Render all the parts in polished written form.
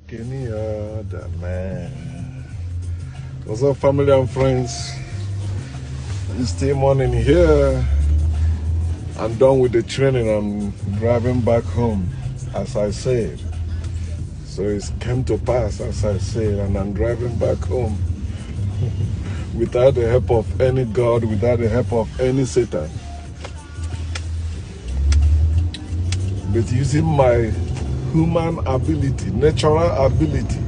like any other man. What's up, family and friends? It's still morning here. I'm done with the training. I'm driving back home, as I said. So it's come to pass, as I said, and I'm driving back home without the help of any God, without the help of any Satan. But using my human ability, natural ability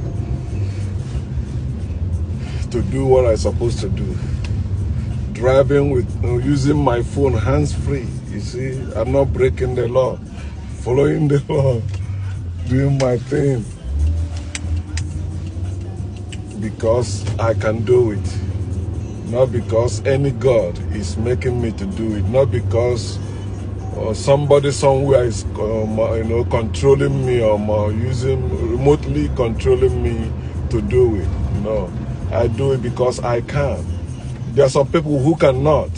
to do what I'm supposed to do. Driving with, using my phone hands-free. You see, I'm not breaking the law, following the law, doing my thing. Because I can do it. Not because any God is making me to do it. Not because somebody somewhere is controlling me or remotely controlling me to do it. No, I do it because I can. There are some people who cannot,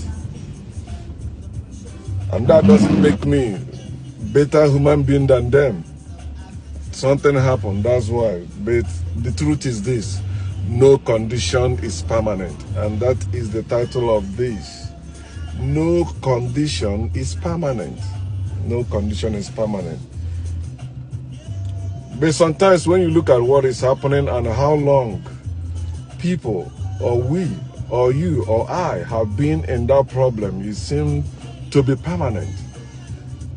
and that doesn't make me better human being than them. Something happened, that's why. But the truth is this: no condition is permanent, and that is the title of this. No condition is permanent. No condition is permanent. But sometimes when you look at what is happening and how long people, or we, or you, or I have been in that problem, you seem to be permanent.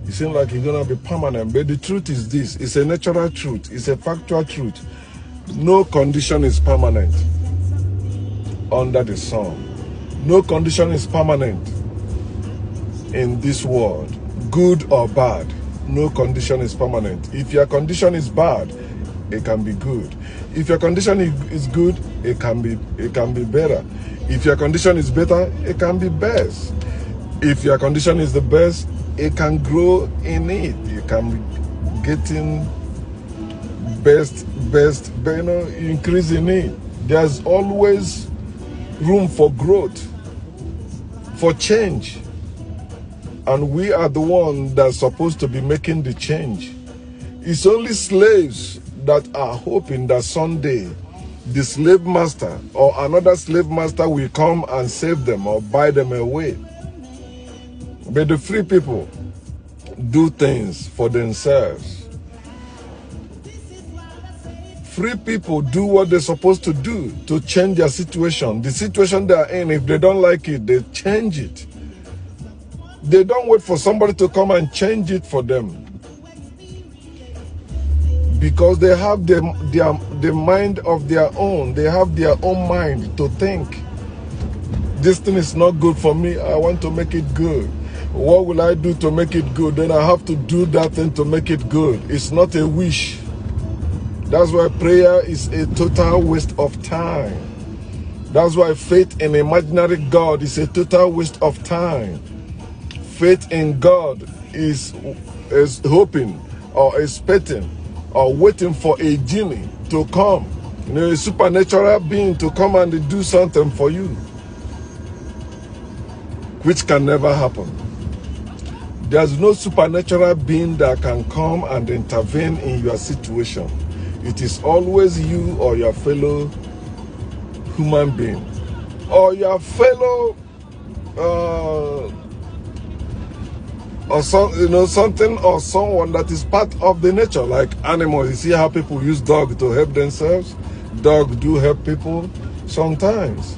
You seem like you're going to be permanent. But the truth is this: it's a natural truth, it's a factual truth. No condition is permanent under the sun. No condition is permanent in this world, good or bad. No condition is permanent. If your condition is bad, it can be good. If your condition is good, it can be better. If your condition is better, it can be best. If your condition is the best, it can grow in it. You can be getting best, increase in it. There's always room for growth, for change. And we are the ones that's supposed to be making the change. It's only slaves that are hoping that someday the slave master or another slave master will come and save them or buy them away. But the free people do things for themselves. Free people do what they're supposed to do to change their situation. The situation they are in, if they don't like it, they change it. They don't wait for somebody to come and change it for them. Because they have the mind of their own. They have their own mind to think. This thing is not good for me. I want to make it good. What will I do to make it good? Then I have to do that thing to make it good. It's not a wish. That's why prayer is a total waste of time. That's why faith in imaginary God is a total waste of time. Faith in God is hoping or expecting or waiting for a genie to come, a supernatural being to come and do something for you, which can never happen. There's no supernatural being that can come and intervene in your situation. It is always you or your fellow human being or your fellow or something or someone that is part of the nature, like animals. You see how people use dogs to help themselves? Dogs do help people sometimes.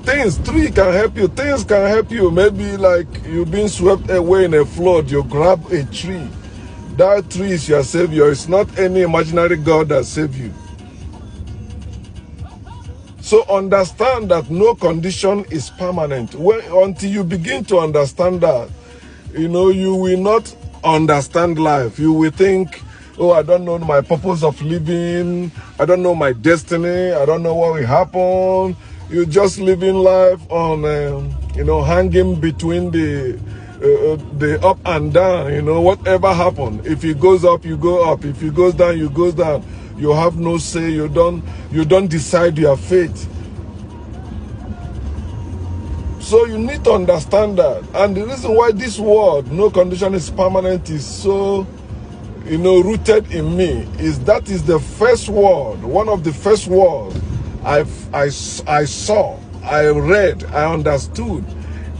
Tree can help you. Things can help you. Maybe like you've been swept away in a flood, you grab a tree. That tree is your savior. It's not any imaginary God that saves you. So understand that no condition is permanent. Until you begin to understand that, you will not understand life. You will think, oh, I don't know my purpose of living. I don't know my destiny. I don't know what will happen. You're just living life on, hanging between the up and down. Whatever happens. If it goes up, you go up. If it goes down, you go down. You have no say. You don't decide your fate. So you need to understand that. And the reason why this world, no condition is permanent, is so rooted in me that is the first word, one of the first words I saw, I read, I understood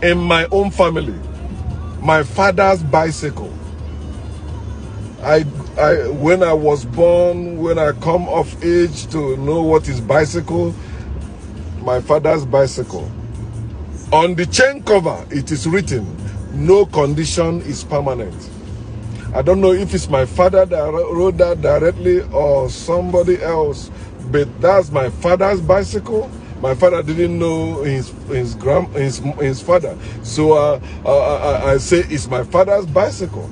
in my own family. My father's bicycle. When I was born, when I come of age to know what is bicycle, my father's bicycle. On the chain cover, it is written, no condition is permanent. I don't know if it's my father that wrote that directly or somebody else, but that's my father's bicycle. My father didn't know his father, so I say it's my father's bicycle.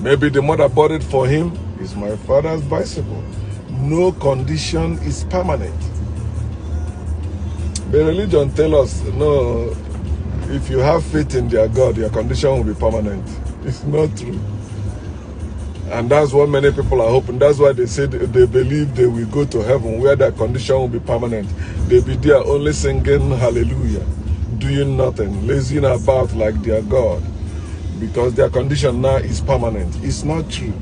Maybe the mother bought it for him. It's my father's bicycle. No condition is permanent. The religion tells us, no, if you have faith in their God, your condition will be permanent. It's not true. And that's what many people are hoping. That's why they say they believe they will go to heaven where their condition will be permanent. They'll be there only singing hallelujah, doing nothing, lazing about like their God, because their condition now is permanent. It's not true.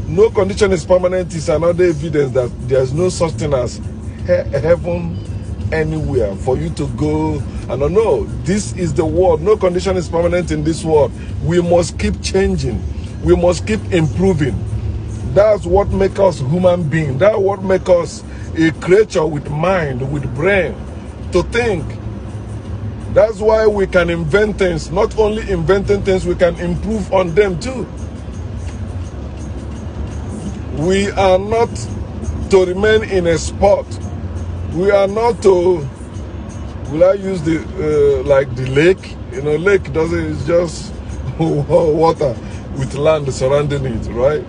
No condition is permanent is another evidence that there's no such thing as heaven anywhere for you to go. And no, this is the world. No condition is permanent in this world. We must keep changing. We must keep improving. That's what makes us human beings. That's what makes us a creature with mind, with brain, to think. That's why we can invent things. Not only inventing things, we can improve on them too. We are not to remain in a spot. We are not to, will I use the, like the lake? Lake doesn't, it's just water with land surrounding it, right?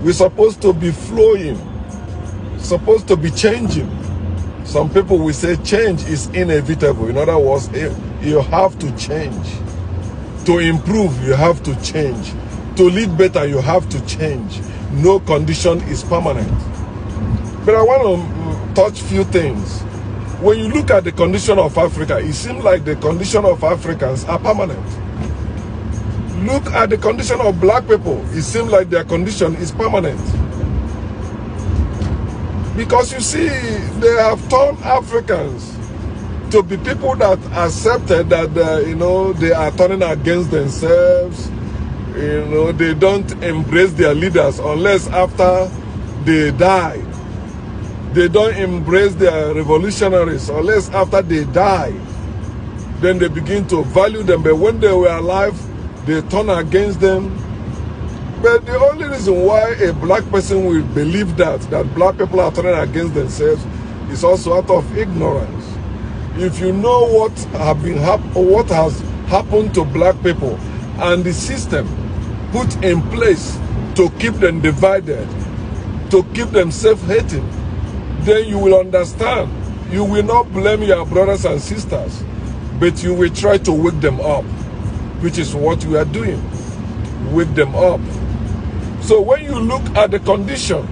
We're supposed to be flowing, supposed to be changing. Some people will say change is inevitable. In other words, you have to change. To improve, you have to change. To lead better, you have to change. No condition is permanent. But I want to touch a few things. When you look at the condition of Africa, it seems like the condition of Africans are permanent. Look at the condition of black people. It seems like their condition is permanent. Because you see, they have turned Africans to be people that accepted that, they are turning against themselves. They don't embrace their leaders unless after they die. They don't embrace their revolutionaries unless after they die. Then they begin to value them. But when they were alive, they turn against them. But the only reason why a black person will believe that black people are turning against themselves is also out of ignorance. If you know what has happened to black people and the system put in place to keep them divided, to keep them self-hating, then you will understand. You will not blame your brothers and sisters, but you will try to wake them up, which is what we are doing. Wake them up. So when you look at the condition,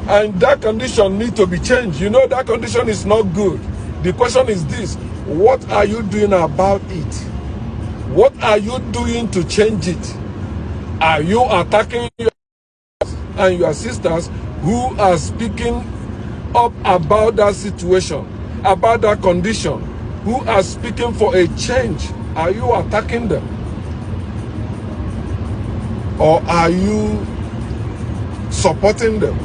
and that condition needs to be changed, that condition is not good. The question is this: what are you doing about it? What are you doing to change it? Are you attacking your and your sisters who are speaking up about that situation, about that condition, who are speaking for a change? Are you attacking them? Or are you supporting them?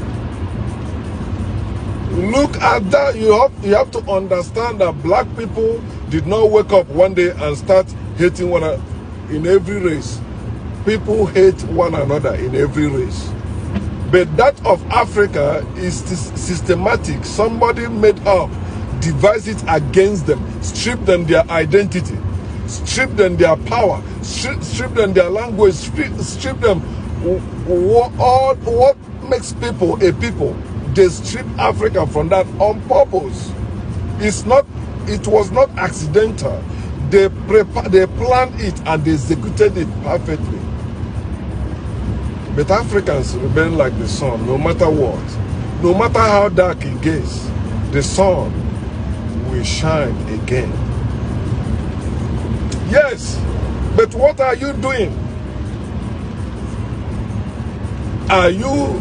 Look at that. You have to understand that black people did not wake up one day and start hating one another. In every race, people hate one another in every race. But that of Africa is systematic. Somebody made up, devised it against them, stripped them their identity, stripped them their power, stripped them their language, stripped them what makes people a people. They stripped Africa from that on purpose. It was not accidental. They planned it and they executed it perfectly. But Africans remain like the sun, no matter what. No matter how dark it gets, the sun will shine again. Yes, But what are you doing? Are you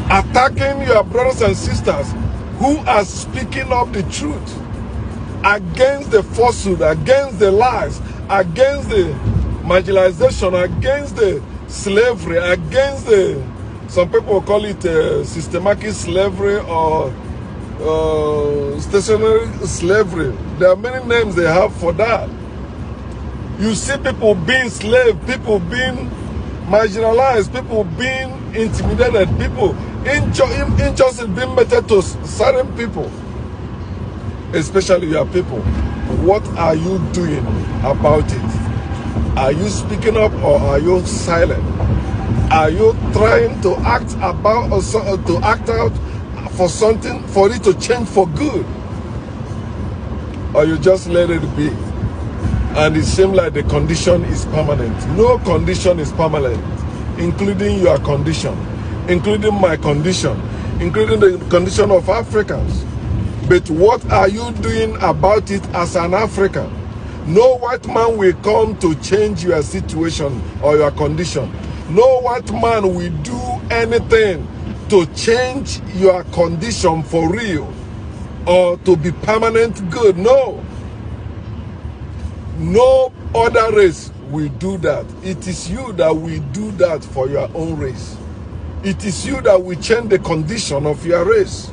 attacking your brothers and sisters who are speaking up the truth against the falsehood, against the lies, against the marginalization, against the slavery, against the, some people call it systematic slavery or stationary slavery. There are many names they have for that. You see people being slave, people being marginalized, people being intimidated, people injustice being meted to certain people, especially your people. What are you doing about it? Are you speaking up or are you silent? Are you trying to act about or to act out for something, for it to change for good? Or you just let it be? And it seems like the condition is permanent. No condition is permanent, including your condition, including my condition, including the condition of Africans. But what are you doing about it as an African? No white man will come to change your situation or your condition. No white man will do anything to change your condition for real or to be permanent good. No. No other race will do that. It is you that will do that for your own race. It is you that will change the condition of your race.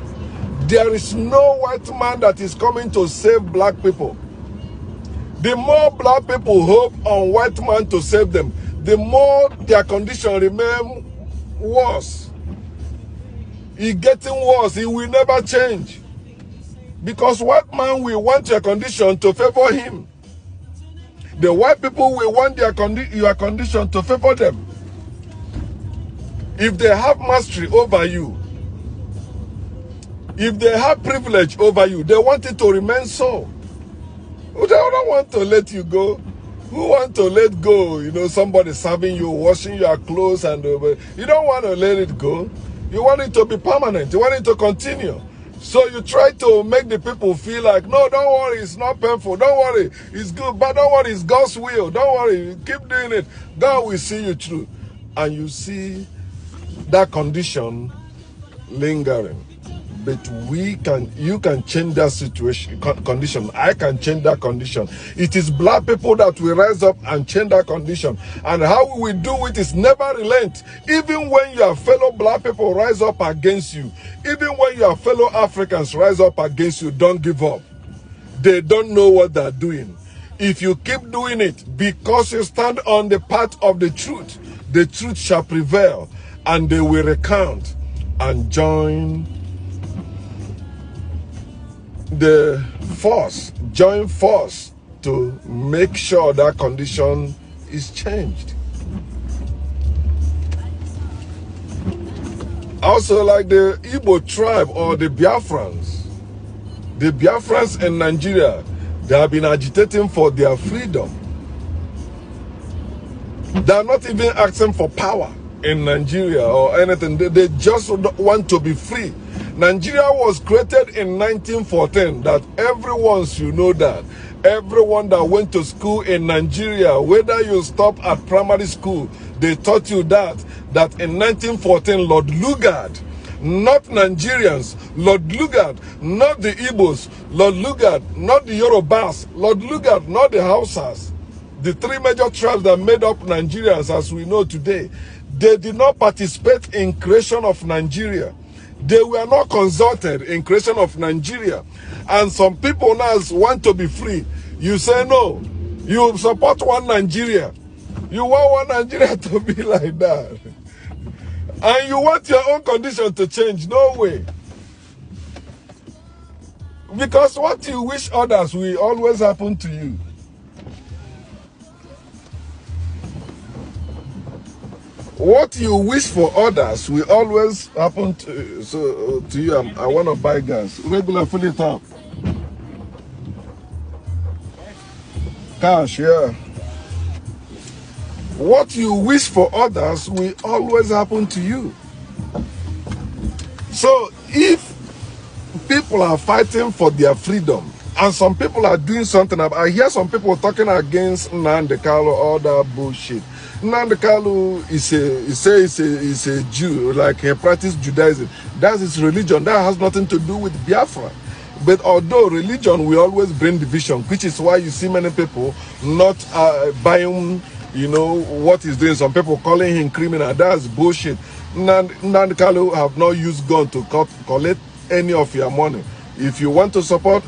There is no white man that is coming to save black people. The more black people hope on white man to save them, the more their condition remain worse. It's getting worse. It will never change. Because white man will want your condition to favor him. The white people will want your condition to favor them. If they have mastery over you, if they have privilege over you, they want it to remain so. They don't want to let you go. Who want to let go? You know, somebody serving you, washing your clothes, and you don't want to let it go. You want it to be permanent. You want it to continue. So you try to make the people feel like, no, don't worry, it's not painful. Don't worry, it's good. But don't worry, it's God's will. Don't worry, keep doing it. God will see you through. And you see that condition lingering. But you can change that situation, condition. I can change that condition. It is black people that will rise up and change that condition. And how we will do it is never relent. Even when your fellow black people rise up against you, even when your fellow Africans rise up against you, don't give up. They don't know what they're doing. If you keep doing it, because you stand on the path of the truth shall prevail, and they will recount and join the force, join force to make sure that condition is changed. Also, like the Igbo tribe or the Biafrans in Nigeria, they have been agitating for their freedom. They are not even asking for power in Nigeria or anything. They just want to be free. Nigeria was created in 1914. That everyone should know that. Everyone that went to school in Nigeria, whether you stop at primary school, they taught you that in 1914, Lord Lugard, not Nigerians, Lord Lugard, not the Igbos, Lord Lugard, not the Yorubas, Lord Lugard, not the Hausas, the three major tribes that made up Nigerians as we know today, they did not participate in creation of Nigeria. They were not consulted in creation of Nigeria. And some people now want to be free. You say no. You support one Nigeria. You want one Nigeria to be like that. And you want your own condition to change. No way. Because what you wish others will always happen to you. What you wish for others will always happen to you. I want to buy gas. Regular, fill it up. Cash, yeah. What you wish for others will always happen to you. So if people are fighting for their freedom And some people are doing something. I hear some people talking against Nnamdi Kanu, all that bullshit. Nnamdi Kanu is a Jew, like he practices Judaism. That's his religion. That has nothing to do with Biafra. But although religion will always bring division, which is why you see many people not buying, you know, what he's doing. Some people calling him criminal. That's bullshit. Nnamdi Kanu have not used gun to collect any of your money. If you want to support,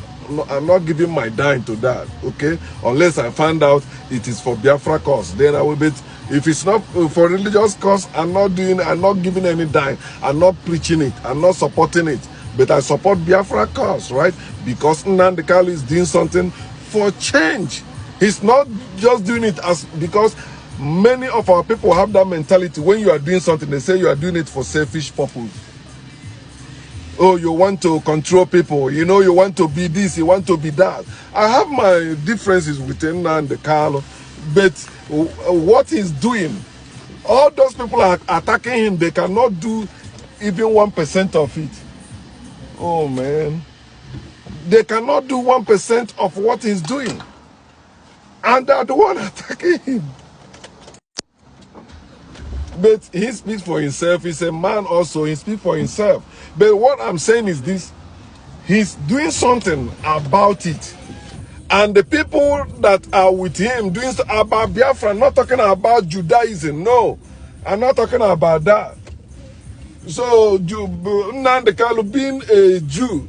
I'm not giving my dime to that, okay? Unless I find out it is for Biafra cause, then I will be. If it's not for religious cause, I'm not giving any dime. I'm not preaching it. I'm not supporting it. But I support Biafra cause, right? Because Nnamdi Kanu is doing something for change. He's not just doing it as because many of our people have that mentality. When you are doing something, they say you are doing it for selfish purpose. Oh, you want to control people, you know, you want to be this, you want to be that. I have my differences with Nnamdi Kanu, but what he's doing, all those people are attacking him, they cannot do even 1% of it. Oh, man. They cannot do 1% of what he's doing. And they're the one attacking him. But he speaks for himself. He's a man also. He speaks for himself. But what I'm saying is this. He's doing something about it. And the people that are with him doing about Biafra, I'm not talking about Judaism. No. I'm not talking about that. So, Nnamdi Kanu being a Jew,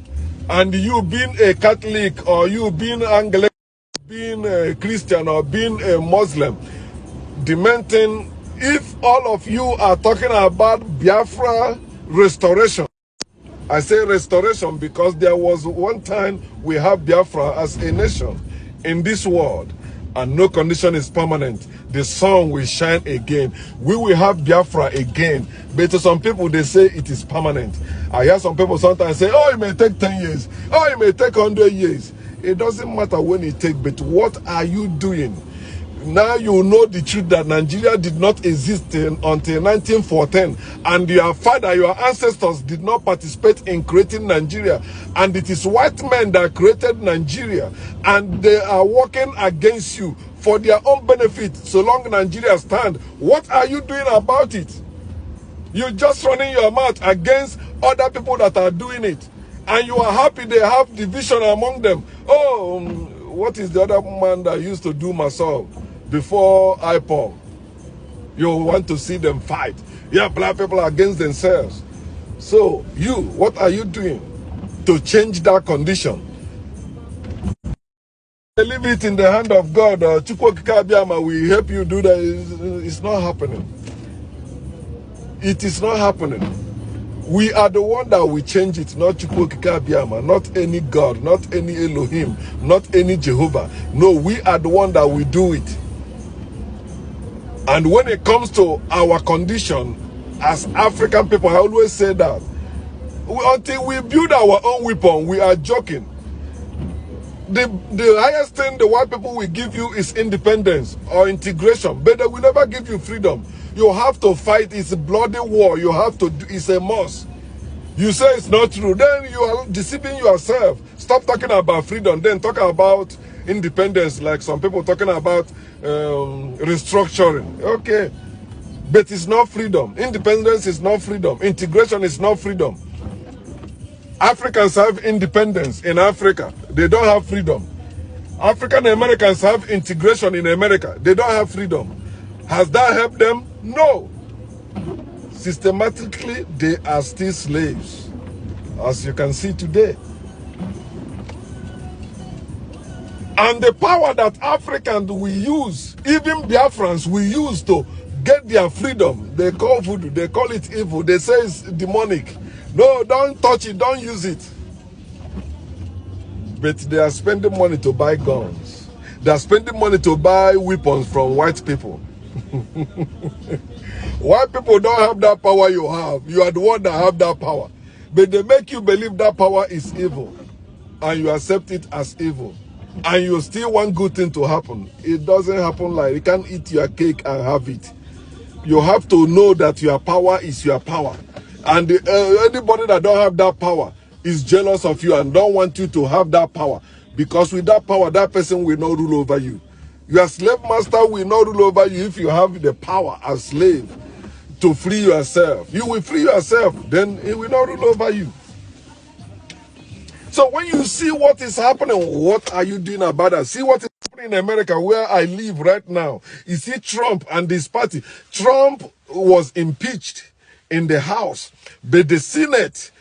and you being a Catholic, or you being Anglican, being a Christian, or being a Muslim, the main thing, if all of you are talking about Biafra restoration, I say restoration because there was one time we have Biafra as a nation in this world, and no condition is permanent. The sun will shine again. We will have Biafra again. But to some people, they say it is permanent. I hear some people sometimes say, oh, it may take 10 years. Oh, it may take 100 years. It doesn't matter when it takes, but what are you doing? Now you know the truth that Nigeria did not exist until 1914, and your father, your ancestors did not participate in creating Nigeria, and it is white men that created Nigeria, and they are working against you for their own benefit so long Nigeria stand. What are you doing about it? You're just running your mouth against other people that are doing it, and you are happy they have division among them. Oh, what is the other man that used to do Masol before IPOL? You want to see them fight. Yeah, black people are against themselves. So you, what are you doing to change that condition? Leave it in the hand of God. Chukwokika Abiyama will help you do that. It's not happening. It is not happening. We are the one that will change it, not Chukwokika Abiyama, not any God, not any Elohim, not any Jehovah. No, we are the one that will do it. And when it comes to our condition as African people, I always say that until we build our own weapon, we are joking. The highest thing the white people will give you is independence or integration, but they will never give you freedom. You have to fight. It's a bloody war. You have to. It's a must. You say it's not true, then you are deceiving yourself. Stop talking about freedom, then talk about independence, like some people talking about restructuring. Okay, but it's not freedom. Independence is not freedom. Integration is not freedom. Africans have independence in Africa. They don't have freedom. African Americans have integration in America. They don't have freedom. Has that helped them? No. Systematically, they are still slaves, as you can see today. And the power that Africans will use, even Biafrans will use to get their freedom, they call voodoo, they call it evil, they say it's demonic. No, don't touch it, don't use it. But they are spending money to buy guns. They are spending money to buy weapons from white people. White people don't have that power you have. You are the one that have that power. But they make you believe that power is evil. And you accept it as evil. And you still want good thing to happen. It doesn't happen like you can't eat your cake and have it. You have to know that your power is your power. And anybody that don't have that power is jealous of you and don't want you to have that power. Because with that power, that person will not rule over you. Your slave master will not rule over you if you have the power as slave to free yourself. You will free yourself, then he will not rule over you. So when you see what is happening, what are you doing about that? See what is happening in America where I live right now. You see Trump and this party. Trump was impeached in the House, but the Senate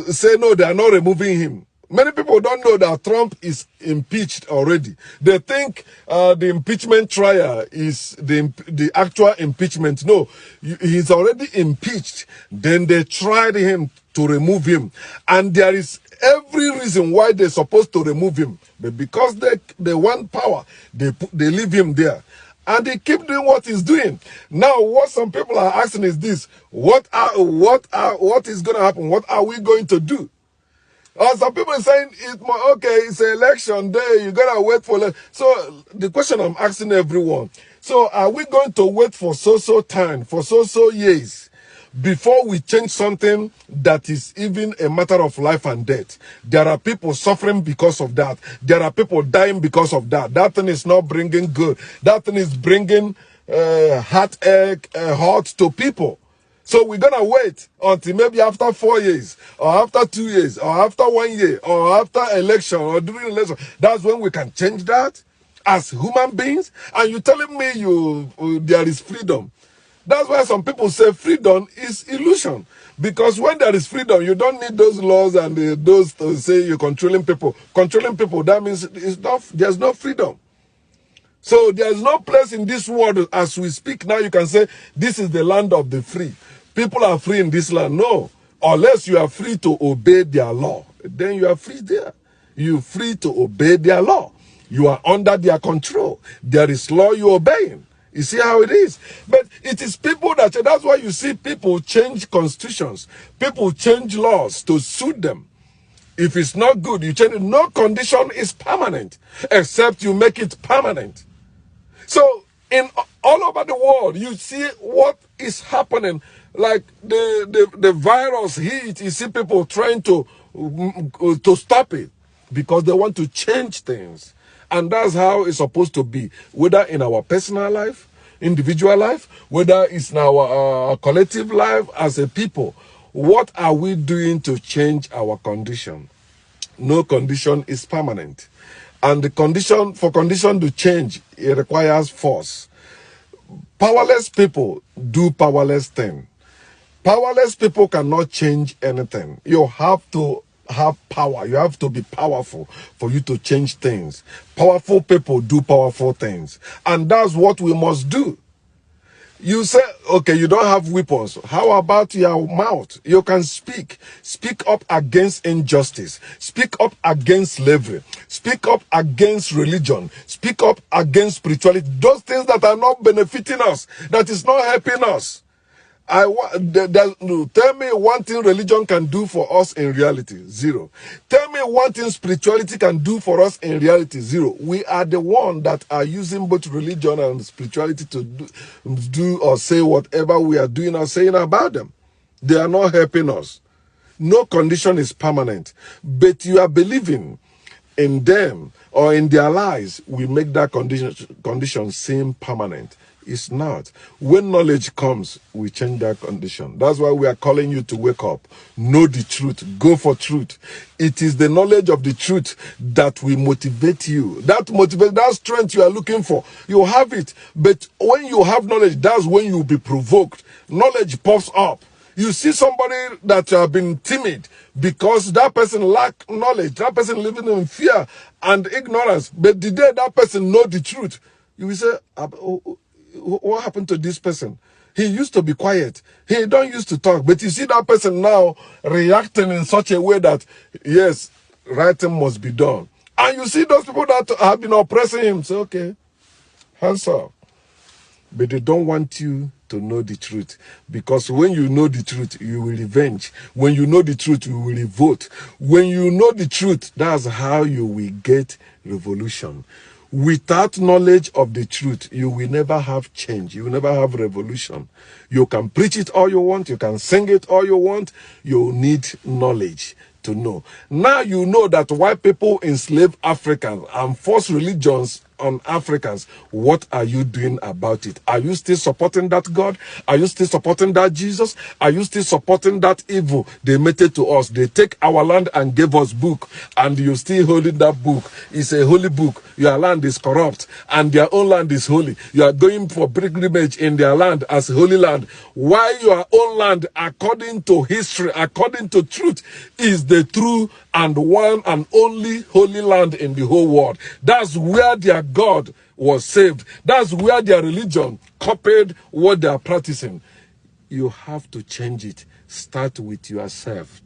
say no, they are not removing him. Many people don't know that Trump is impeached already. They think the impeachment trial is the actual impeachment. No, he's already impeached. Then they tried him to remove him. And there is every reason why they're supposed to remove him. But because they want power, they leave him there. And they keep doing what he's doing. Now, what some people are asking is this: what is going to happen? What are we going to do? Some people are saying, okay, it's an election day, you gotta wait for. So the question I'm asking everyone: so are we going to wait for so time, for so years, before we change something that is even a matter of life and death? There are people suffering because of that. There are people dying because of that. That thing is not bringing good. That thing is bringing heartache, hurt to people. So we're going to wait until maybe after 4 years, or after 2 years, or after 1 year, or after election, or during election. That's when we can change that as human beings. And you're telling me there is freedom. That's why some people say freedom is illusion. Because when there is freedom, you don't need those laws and those to say you're controlling people. Controlling people, that means there's no freedom. So there's no place in this world as we speak now you can say this is the land of the free. People are free in this land. No. Unless you are free to obey their law. Then you are free there. You're free to obey their law. You are under their control. There is law you're obeying. You see how it is? But it is people that's why you see people change constitutions. People change laws to suit them. If it's not good, you change it. No condition is permanent except you make it permanent. So in all over the world, you see what is happening. Like the virus hit, you see people trying to stop it because they want to change things. And that's how it's supposed to be, whether in our personal life, individual life, whether it's in our collective life as a people. What are we doing to change our condition? No condition is permanent. And for condition to change, it requires force. Powerless people do powerless things. Powerless people cannot change anything. You have to have power. You have to be powerful for you to change things. Powerful people do powerful things. And that's what we must do. You say, okay, you don't have weapons. How about your mouth? You can speak. Speak up against injustice. Speak up against slavery. Speak up against religion. Speak up against spirituality. Those things that are not benefiting us, that is not helping us. Tell me one thing religion can do for us in reality. Zero. Tell me one thing spirituality can do for us in reality. Zero. We are the one that are using both religion and spirituality to do or say whatever we are doing or saying about them. They are not helping us. No condition is permanent. But you are believing in them or in their lives, we make that condition seem permanent. It's not. When knowledge comes, we change that condition. That's why we are calling you to wake up. Know the truth. Go for truth. It is the knowledge of the truth that will motivate you. That strength you are looking for, you have it. But when you have knowledge, that's when you'll be provoked. Knowledge pops up. You see somebody that have been timid because that person lack knowledge. That person living in fear and ignorance. But the day that person know the truth, you will say, what happened to this person? He used to be quiet. He don't used to talk. But you see that person now reacting in such a way that, yes, right thing must be done. And you see those people that have been oppressing him. Say, okay, hands up. But they don't want you to know the truth. Because when you know the truth, you will revenge. When you know the truth, you will revolt. When you know the truth, that's how you will get revolution. Without knowledge of the truth, you will never have change. You will never have revolution. You can preach it all you want. You can sing it all you want. You need knowledge to know. Now you know that white people enslave Africans and force religions on Africans. What are you doing about it? Are you still supporting that God? Are you still supporting that Jesus? Are you still supporting that evil they meted to us? They take our land and gave us book, and you still holding that book. It's a holy book. Your land is corrupt and their own land is holy. You are going for pilgrimage in their land as holy land, while your own land, according to history, according to truth, is the true and one and only holy land in the whole world. That's where their God was saved. That's where their religion copied what they are practicing. You have to change it. Start with yourself.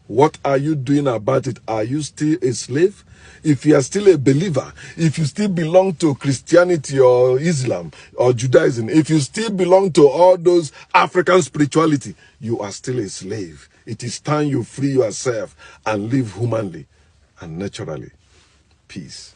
What are you doing about it? Are you still a slave? If you are still a believer, if you still belong to Christianity or Islam or Judaism, if you still belong to all those African spirituality, you are still a slave. It is time you free yourself and live humanly and naturally. Peace.